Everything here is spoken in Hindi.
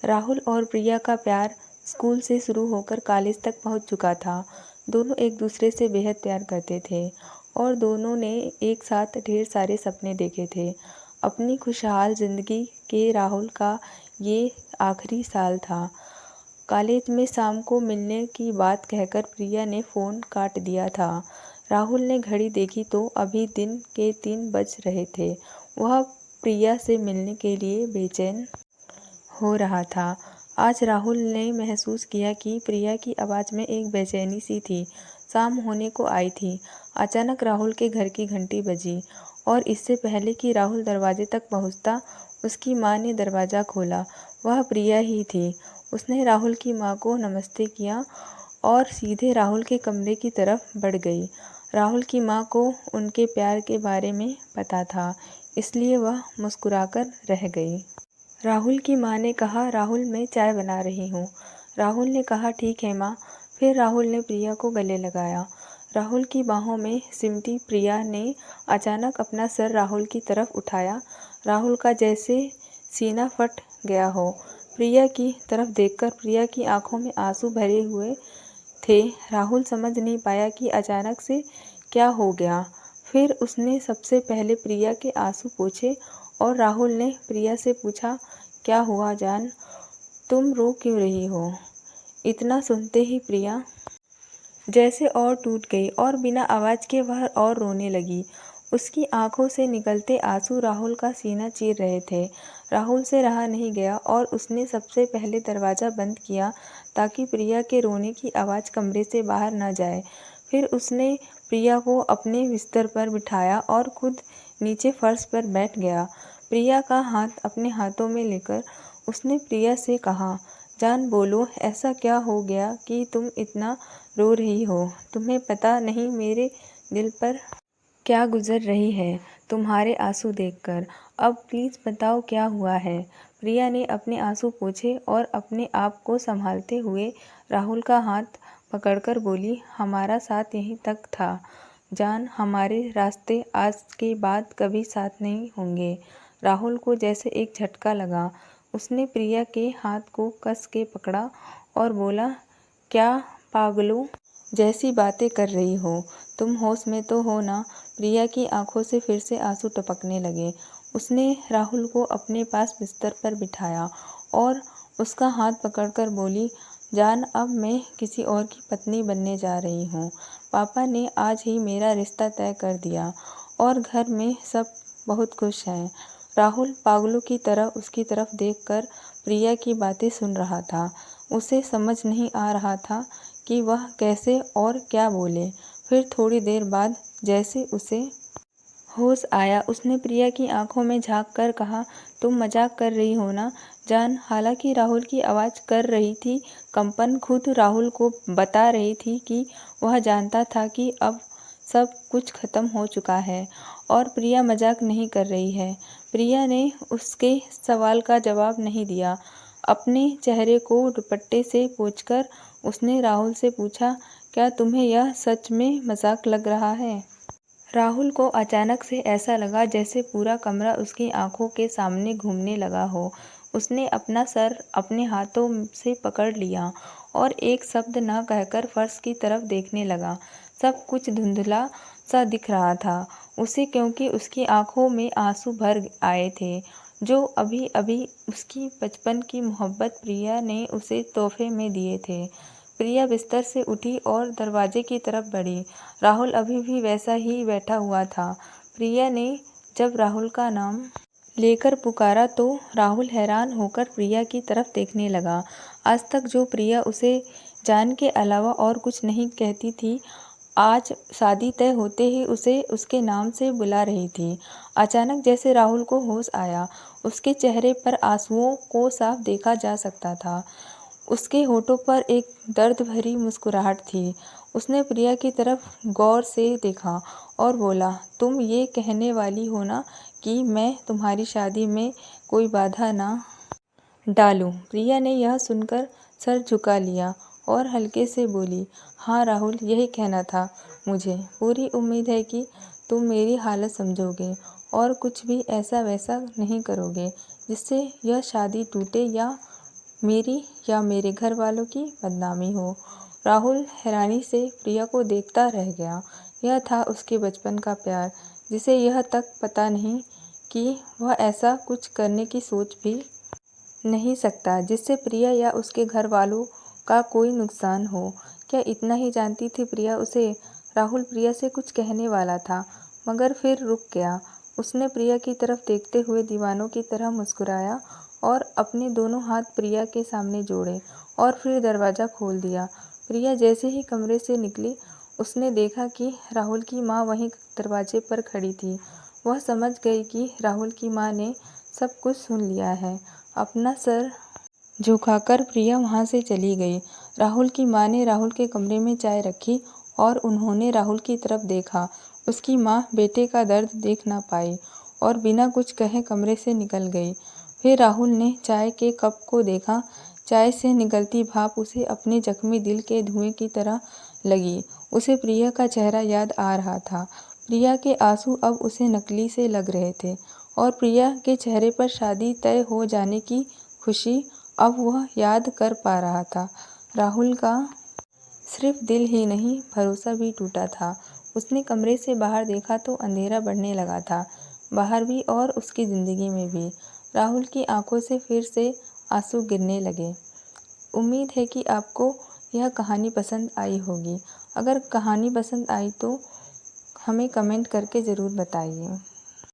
राहुल और प्रिया का प्यार स्कूल से शुरू होकर कॉलेज तक पहुंच चुका था। दोनों एक दूसरे से बेहद प्यार करते थे और दोनों ने एक साथ ढेर सारे सपने देखे थे। अपनी खुशहाल ज़िंदगी के राहुल का ये आखिरी साल था। कॉलेज में शाम को मिलने की बात कहकर प्रिया ने फ़ोन काट दिया था। राहुल ने घड़ी देखी तो अभी दिन के 3 बज रहे थे। वह प्रिया से मिलने के लिए बेचैन हो रहा था। आज राहुल ने महसूस किया कि प्रिया की आवाज़ में एक बेचैनी सी थी। शाम होने को आई थी। अचानक राहुल के घर की घंटी बजी और इससे पहले कि राहुल दरवाजे तक पहुंचता, उसकी माँ ने दरवाज़ा खोला। वह प्रिया ही थी। उसने राहुल की माँ को नमस्ते किया और सीधे राहुल के कमरे की तरफ बढ़ गई। राहुल की माँ को उनके प्यार के बारे में पता था, इसलिए वह मुस्कुराकर रह गई। राहुल की माँ ने कहा, राहुल मैं चाय बना रही हूँ। राहुल ने कहा, ठीक है माँ। फिर राहुल ने प्रिया को गले लगाया। राहुल की बाहों में सिमटी प्रिया ने अचानक अपना सर राहुल की तरफ उठाया। राहुल का जैसे सीना फट गया हो। प्रिया की तरफ देखकर प्रिया की आंखों में आंसू भरे हुए थे। राहुल समझ नहीं पाया कि अचानक से क्या हो गया। फिर उसने सबसे पहले प्रिया के आंसू पोंछे और राहुल ने प्रिया से पूछा, क्या हुआ जान, तुम रो क्यों रही हो? इतना सुनते ही प्रिया जैसे और टूट गई और बिना आवाज़ के वह और रोने लगी। उसकी आंखों से निकलते आंसू राहुल का सीना चीर रहे थे। राहुल से रहा नहीं गया और उसने सबसे पहले दरवाज़ा बंद किया ताकि प्रिया के रोने की आवाज़ कमरे से बाहर न जाए। फिर उसने प्रिया को अपने बिस्तर पर बिठाया और खुद नीचे फर्श पर बैठ गया। प्रिया का हाथ अपने हाथों में लेकर उसने प्रिया से कहा, जान बोलो, ऐसा क्या हो गया कि तुम इतना रो रही हो? तुम्हें पता नहीं मेरे दिल पर क्या गुजर रही है तुम्हारे आंसू देखकर। अब प्लीज़ बताओ क्या हुआ है। प्रिया ने अपने आंसू पोंछे और अपने आप को संभालते हुए राहुल का हाथ पकड़कर बोली, हमारा साथ यहीं तक था जान, हमारे रास्ते आज के बाद कभी साथ नहीं होंगे। राहुल को जैसे एक झटका लगा। उसने प्रिया के हाथ को कस के पकड़ा और बोला, क्या पागलों जैसी बातें कर रही हो? तुम होश में तो हो ना? प्रिया की आंखों से फिर से आंसू टपकने लगे। उसने राहुल को अपने पास बिस्तर पर बिठाया और उसका हाथ पकड़कर बोली, जान अब मैं किसी और की पत्नी बनने जा रही हूँ। पापा ने आज ही मेरा रिश्ता तय कर दिया और घर में सब बहुत खुश हैं। राहुल पागलों की तरह उसकी तरफ देखकर प्रिया की बातें सुन रहा था। उसे समझ नहीं आ रहा था कि वह कैसे और क्या बोले। फिर थोड़ी देर बाद जैसे उसे होश आया, उसने प्रिया की आंखों में झांक कर कहा, तुम मजाक कर रही हो ना जान? हालांकि राहुल की आवाज़ कर रही थी कंपन, खुद राहुल को बता रही थी कि वह जानता था कि अब सब कुछ खत्म हो चुका है और प्रिया मजाक नहीं कर रही है। प्रिया ने उसके सवाल का जवाब नहीं दिया। अपने चेहरे को दुपट्टे से पोंछकर उसने राहुल से पूछा, क्या तुम्हें यह सच में मजाक लग रहा है? राहुल को अचानक से ऐसा लगा जैसे पूरा कमरा उसकी आंखों के सामने घूमने लगा हो। उसने अपना सर अपने हाथों से पकड़ लिया और एक शब्द न कहकर फर्श की तरफ देखने लगा। सब कुछ धुंधला सा दिख रहा था उसे, क्योंकि उसकी आंखों में आंसू भर आए थे जो अभी अभी उसकी बचपन की मोहब्बत प्रिया ने उसे तोहफे में दिए थे। प्रिया बिस्तर से उठी और दरवाजे की तरफ बढ़ी। राहुल अभी भी वैसा ही बैठा हुआ था। प्रिया ने जब राहुल का नाम लेकर पुकारा तो राहुल हैरान होकर प्रिया की तरफ देखने लगा। आज तक जो प्रिया उसे जान के अलावा और कुछ नहीं कहती थी, आज शादी तय होते ही उसे उसके नाम से बुला रही थी। अचानक जैसे राहुल को होश आया, उसके चेहरे पर आंसुओं को साफ देखा जा सकता था। उसके होठों पर एक दर्द भरी मुस्कुराहट थी। उसने प्रिया की तरफ गौर से देखा और बोला, तुम ये कहने वाली हो ना कि मैं तुम्हारी शादी में कोई बाधा ना डालूं? प्रिया ने यह सुनकर सर झुका लिया और हल्के से बोली, हाँ राहुल, यही कहना था मुझे। पूरी उम्मीद है कि तुम मेरी हालत समझोगे और कुछ भी ऐसा वैसा नहीं करोगे जिससे यह शादी टूटे या मेरी या मेरे घर वालों की बदनामी हो। राहुल हैरानी से प्रिया को देखता रह गया। यह था उसके बचपन का प्यार, जिसे यह तक पता नहीं कि वह ऐसा कुछ करने की सोच भी नहीं सकता जिससे प्रिया या उसके घर वालों का कोई नुकसान हो। क्या इतना ही जानती थी प्रिया उसे? राहुल प्रिया से कुछ कहने वाला था, मगर फिर रुक गया। उसने प्रिया की तरफ देखते हुए दीवानों की तरह मुस्कुराया और अपने दोनों हाथ प्रिया के सामने जोड़े और फिर दरवाज़ा खोल दिया। प्रिया जैसे ही कमरे से निकली, उसने देखा कि राहुल की माँ वहीं दरवाजे पर खड़ी थी। वह समझ गई कि राहुल की माँ ने सब कुछ सुन लिया है। अपना सर झुकाकर प्रिया वहाँ से चली गई। राहुल की माँ ने राहुल के कमरे में चाय रखी और उन्होंने राहुल की तरफ देखा। उसकी माँ बेटे का दर्द देख ना पाई और बिना कुछ कहे कमरे से निकल गई। फिर राहुल ने चाय के कप को देखा। चाय से निकलती भाप उसे अपने जख्मी दिल के धुएं की तरह लगी। उसे प्रिया का चेहरा याद आ रहा था। प्रिया के आंसू अब उसे नकली से लग रहे थे और प्रिया के चेहरे पर शादी तय हो जाने की खुशी अब वह याद कर पा रहा था। राहुल का सिर्फ दिल ही नहीं, भरोसा भी टूटा था। उसने कमरे से बाहर देखा तो अंधेरा बढ़ने लगा था, बाहर भी और उसकी ज़िंदगी में भी। राहुल की आंखों से फिर से आंसू गिरने लगे। उम्मीद है कि आपको यह कहानी पसंद आई होगी। अगर कहानी पसंद आई तो हमें कमेंट करके ज़रूर बताइए।